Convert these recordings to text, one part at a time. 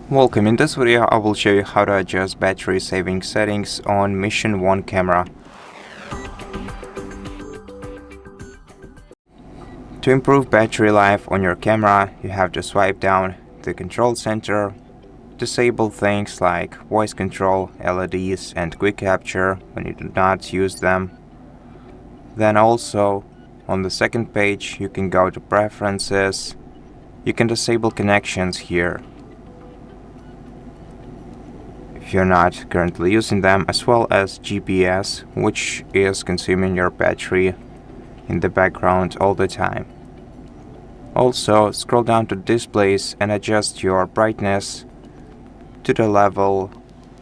Welcome. In this video I will show you how to adjust battery saving settings on Mission 1 camera. To improve battery life on your camera, you have to swipe down the control center, disable things like voice control, LEDs and quick capture when you do not use them. Then also on the second page you can go to preferences. You can disable connections here if you're not currently using them, as well as GPS, which is consuming your battery in the background all the time. Also, scroll down to displays and adjust your brightness to the level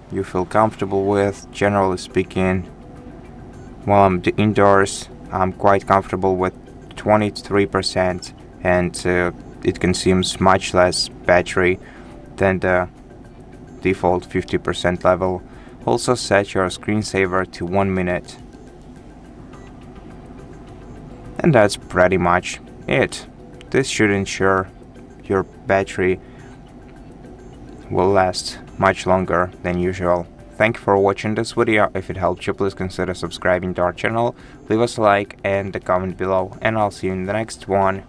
you feel comfortable with. Generally speaking, while I'm indoors, I'm quite comfortable with 23%, and it consumes much less battery than the default 50% level. Also set your screensaver to 1 minute. And that's pretty much it. This should ensure your battery will last much longer than usual. Thank you for watching this video. If it helped you, please consider subscribing to our channel, leave us a like and a comment below, and I'll see you in the next one.